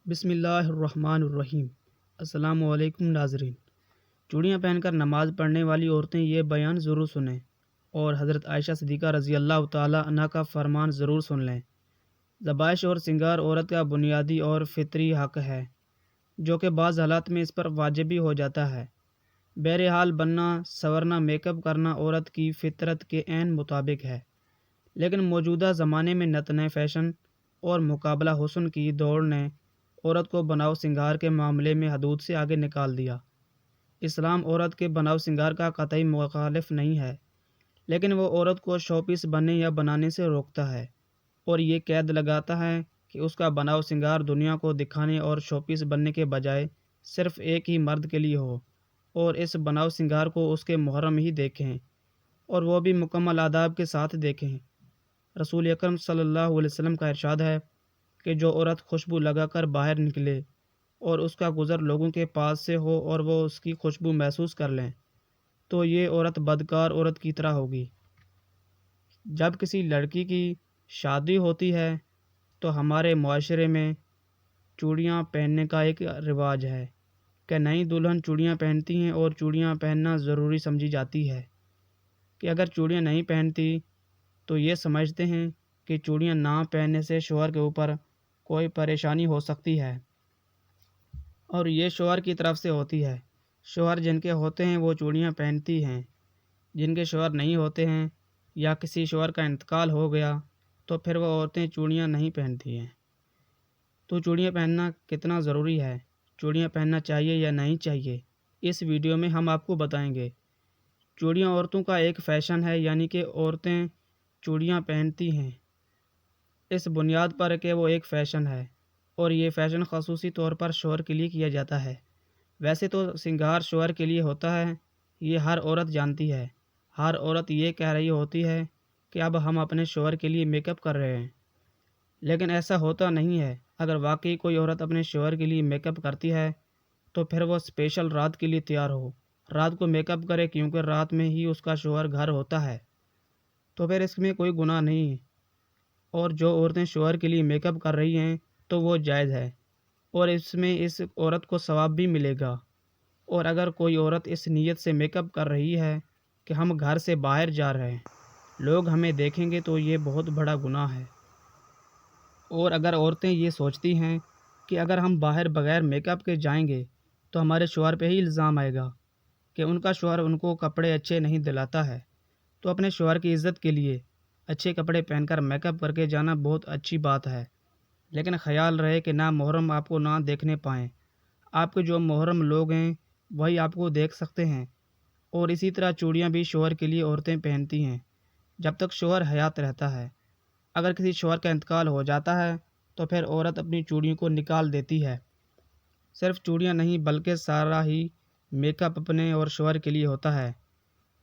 بسم اللہ الرحمن الرحیم۔ السلام علیکم ناظرین۔ چوڑیاں پہن کر نماز پڑھنے والی عورتیں یہ بیان ضرور سنیں اور حضرت عائشہ صدیقہ رضی اللہ تعالی عنہا کا فرمان ضرور سن لیں۔ زبائش اور سنگار عورت کا بنیادی اور فطری حق ہے، جو کہ بعض حالات میں اس پر واجب بھی ہو جاتا ہے۔ بہرحال بننا، سنورنا، میک اپ کرنا عورت کی فطرت کے عین مطابق ہے، لیکن موجودہ زمانے میں نت نئے فیشن اور مقابلہ حسن کی دوڑ نے عورت کو بناؤ سنگار کے معاملے میں حدود سے آگے نکال دیا۔ اسلام عورت کے بناؤ سنگار کا قطعی مخالف نہیں ہے، لیکن وہ عورت کو شو پیس بننے یا بنانے سے روکتا ہے اور یہ قید لگاتا ہے کہ اس کا بناؤ سنگار دنیا کو دکھانے اور شو پیس بننے کے بجائے صرف ایک ہی مرد کے لیے ہو، اور اس بناؤ سنگار کو اس کے محرم ہی دیکھیں اور وہ بھی مکمل آداب کے ساتھ دیکھیں۔ رسول اکرم صلی اللہ علیہ وسلم کا ارشاد ہے کہ جو عورت خوشبو لگا کر باہر نکلے اور اس کا گزر لوگوں کے پاس سے ہو اور وہ اس کی خوشبو محسوس کر لیں، تو یہ عورت بدکار عورت کی طرح ہوگی۔ جب کسی لڑکی کی شادی ہوتی ہے تو ہمارے معاشرے میں چوڑیاں پہننے کا ایک رواج ہے کہ نئی دلہن چوڑیاں پہنتی ہیں، اور چوڑیاں پہننا ضروری سمجھی جاتی ہے کہ اگر چوڑیاں نہیں پہنتی تو یہ سمجھتے ہیں کہ چوڑیاں نہ پہننے سے شوہر کے اوپر کوئی پریشانی ہو سکتی ہے، اور یہ شوہر کی طرف سے ہوتی ہے۔ شوہر جن کے ہوتے ہیں وہ چوڑیاں پہنتی ہیں، جن کے شوہر نہیں ہوتے ہیں یا کسی شوہر کا انتقال ہو گیا تو پھر وہ عورتیں چوڑیاں نہیں پہنتی ہیں۔ تو چوڑیاں پہننا کتنا ضروری ہے، چوڑیاں پہننا چاہیے یا نہیں چاہیے، اس ویڈیو میں ہم آپ کو بتائیں گے۔ چوڑیاں عورتوں کا ایک فیشن ہے، یعنی کہ عورتیں چوڑیاں پہنتی ہیں اس بنیاد پر کہ وہ ایک فیشن ہے، اور یہ فیشن خصوصی طور پر شوہر کے لیے کیا جاتا ہے۔ ویسے تو سنگار شوہر کے لیے ہوتا ہے، یہ ہر عورت جانتی ہے۔ ہر عورت یہ کہہ رہی ہوتی ہے کہ اب ہم اپنے شوہر کے لیے میک اپ کر رہے ہیں، لیکن ایسا ہوتا نہیں ہے۔ اگر واقعی کوئی عورت اپنے شوہر کے لیے میک اپ کرتی ہے تو پھر وہ اسپیشل رات کے لیے تیار ہو، رات کو میک اپ کرے، کیونکہ رات میں ہی اس کا شوہر گھر ہوتا ہے، تو پھر اس میں کوئی گناہ نہیں ہے۔ اور جو عورتیں شوہر کے لیے میک اپ کر رہی ہیں تو وہ جائز ہے، اور اس میں اس عورت کو ثواب بھی ملے گا۔ اور اگر کوئی عورت اس نیت سے میک اپ کر رہی ہے کہ ہم گھر سے باہر جا رہے ہیں، لوگ ہمیں دیکھیں گے، تو یہ بہت بڑا گناہ ہے۔ اور اگر عورتیں یہ سوچتی ہیں کہ اگر ہم باہر بغیر میک اپ کے جائیں گے تو ہمارے شوہر پہ ہی الزام آئے گا کہ ان کا شوہر ان کو کپڑے اچھے نہیں دلاتا ہے، تو اپنے شوہر کی عزت کے لیے اچھے کپڑے پہن کر میک اپ کر کے جانا بہت اچھی بات ہے، لیکن خیال رہے کہ نہ محرم آپ کو نہ دیکھنے پائیں۔ آپ کے جو محرم لوگ ہیں وہی آپ کو دیکھ سکتے ہیں۔ اور اسی طرح چوڑیاں بھی شوہر کے لیے عورتیں پہنتی ہیں جب تک شوہر حیات رہتا ہے۔ اگر کسی شوہر کا انتقال ہو جاتا ہے تو پھر عورت اپنی چوڑیوں کو نکال دیتی ہے۔ صرف چوڑیاں نہیں بلکہ سارا ہی میک اپ اپنے اور شوہر کے لیے ہوتا ہے،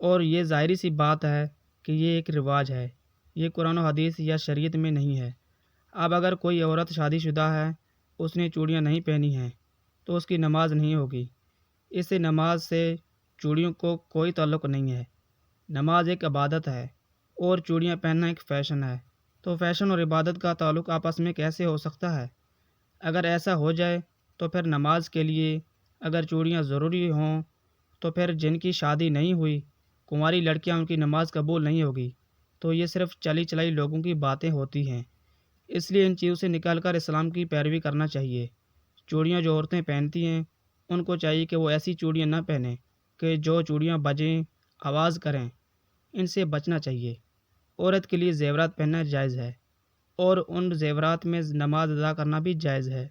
اور یہ ظاہری سی بات ہے کہ یہ ایک رواج ہے، یہ قرآن و حدیث یا شریعت میں نہیں ہے۔ اب اگر کوئی عورت شادی شدہ ہے، اس نے چوڑیاں نہیں پہنی ہیں تو اس کی نماز نہیں ہوگی۔ اس سے نماز سے چوڑیوں کو کوئی تعلق نہیں ہے۔ نماز ایک عبادت ہے اور چوڑیاں پہننا ایک فیشن ہے، تو فیشن اور عبادت کا تعلق آپس میں کیسے ہو سکتا ہے؟ اگر ایسا ہو جائے تو پھر نماز کے لیے اگر چوڑیاں ضروری ہوں تو پھر جن کی شادی نہیں ہوئی، کنواری لڑکیاں، ان کی نماز قبول نہیں ہوگی، تو یہ صرف چلی چلائی لوگوں کی باتیں ہوتی ہیں۔ اس لیے ان چیزوں سے نکل کر اسلام کی پیروی کرنا چاہیے۔ چوڑیاں جو عورتیں پہنتی ہیں ان کو چاہیے کہ وہ ایسی چوڑیاں نہ پہنیں کہ جو چوڑیاں بجیں، آواز کریں، ان سے بچنا چاہیے۔ عورت کے لیے زیورات پہننا جائز ہے، اور ان زیورات میں نماز ادا کرنا بھی جائز ہے،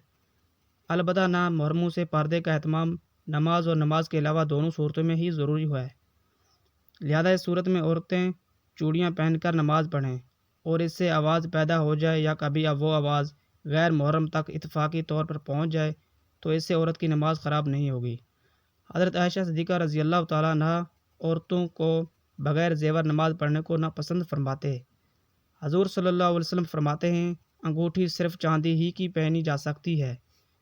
البتہ نہ محرموں سے پردے کا اہتمام نماز اور نماز کے علاوہ دونوں صورتوں میں ہی ضروری ہے۔ لہذا اس صورت میں عورتیں چوڑیاں پہن کر نماز پڑھیں، اور اس سے آواز پیدا ہو جائے یا کبھی اب وہ آواز غیر محرم تک اتفاقی طور پر پہنچ جائے تو اس سے عورت کی نماز خراب نہیں ہوگی۔ حضرت عائشہ صدیقہ رضی اللہ تعالیٰ عنہا عورتوں کو بغیر زیور نماز پڑھنے کو ناپسند فرماتے۔ حضور صلی اللہ علیہ وسلم فرماتے ہیں، انگوٹھی صرف چاندی ہی کی پہنی جا سکتی ہے،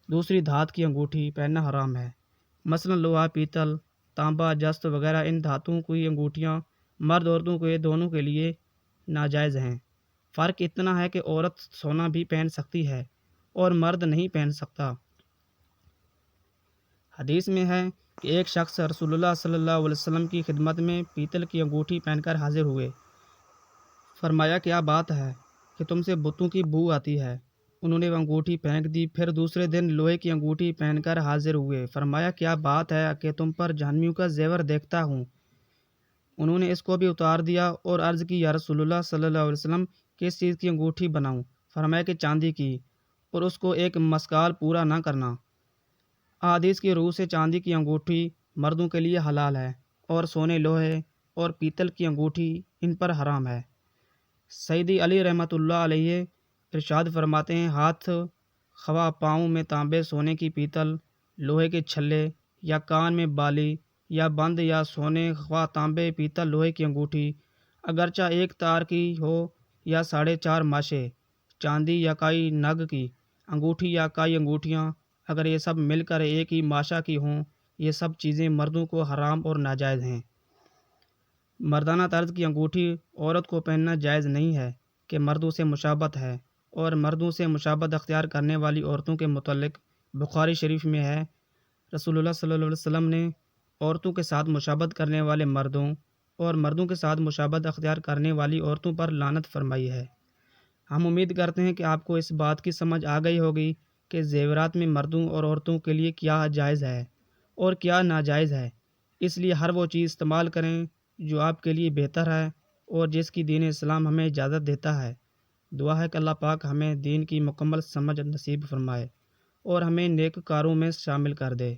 دوسری دھات کی انگوٹھی پہننا حرام ہے۔ مثلا لوہا، پیتل، تانبا، جست وغیرہ ان دھاتوں کی انگوٹھیاں مرد عورتوں کے دونوں کے لیے ناجائز ہیں۔ فرق اتنا ہے کہ عورت سونا بھی پہن سکتی ہے اور مرد نہیں پہن سکتا۔ حدیث میں ہے کہ ایک شخص رسول اللہ صلی اللہ علیہ وسلم کی خدمت میں پیتل کی انگوٹھی پہن کر حاضر ہوئے۔ فرمایا کیا بات ہے کہ تم سے بتوں کی بو آتی ہے؟ انہوں نے وہ انگوٹھی پھینک دی۔ پھر دوسرے دن لوہے کی انگوٹھی پہن کر حاضر ہوئے۔ فرمایا کیا بات ہے کہ تم پر جہنمیوں کا زیور دیکھتا ہوں؟ انہوں نے اس کو بھی اتار دیا اور عرض کی یا رسول اللہ صلی اللہ علیہ وسلم کس چیز کی انگوٹھی بناؤں؟ فرمایا کہ چاندی کی، اور اس کو ایک مسکال پورا نہ کرنا۔ احادیث کی روح سے چاندی کی انگوٹھی مردوں کے لیے حلال ہے اور سونے، لوہے اور پیتل کی انگوٹھی ان پر حرام ہے۔ سیدی علی رحمۃ اللہ علیہ ارشاد فرماتے ہیں، ہاتھ خواہ پاؤں میں تانبے، سونے کی پیتل، لوہے کے چھلے، یا کان میں بالی یا بند، یا سونے خواہ تانبے پیتل لوہے کی انگوٹھی، اگرچہ ایک تار کی ہو یا 4.5 ماشے، چاندی یا کئی نگ کی انگوٹھی یا کئی انگوٹھیاں، اگر یہ سب مل کر ایک ہی ماشا کی ہوں، یہ سب چیزیں مردوں کو حرام اور ناجائز ہیں۔ مردانہ طرز کی انگوٹھی عورت کو پہننا جائز نہیں ہے کہ مردوں سے مشابہت ہے، اور مردوں سے مشابہت اختیار کرنے والی عورتوں کے متعلق بخاری شریف میں ہے، رسول اللہ صلی اللہ علیہ وسلم نے عورتوں کے ساتھ مشابہت کرنے والے مردوں اور مردوں کے ساتھ مشابہت اختیار کرنے والی عورتوں پر لعنت فرمائی ہے۔ ہم امید کرتے ہیں کہ آپ کو اس بات کی سمجھ آ گئی ہوگی کہ زیورات میں مردوں اور عورتوں کے لیے کیا جائز ہے اور کیا ناجائز ہے۔ اس لیے ہر وہ چیز استعمال کریں جو آپ کے لیے بہتر ہے اور جس کی دین اسلام ہمیں اجازت دیتا ہے۔ دعا ہے کہ اللہ پاک ہمیں دین کی مکمل سمجھ نصیب فرمائے اور ہمیں نیک کاروں میں شامل کر دے۔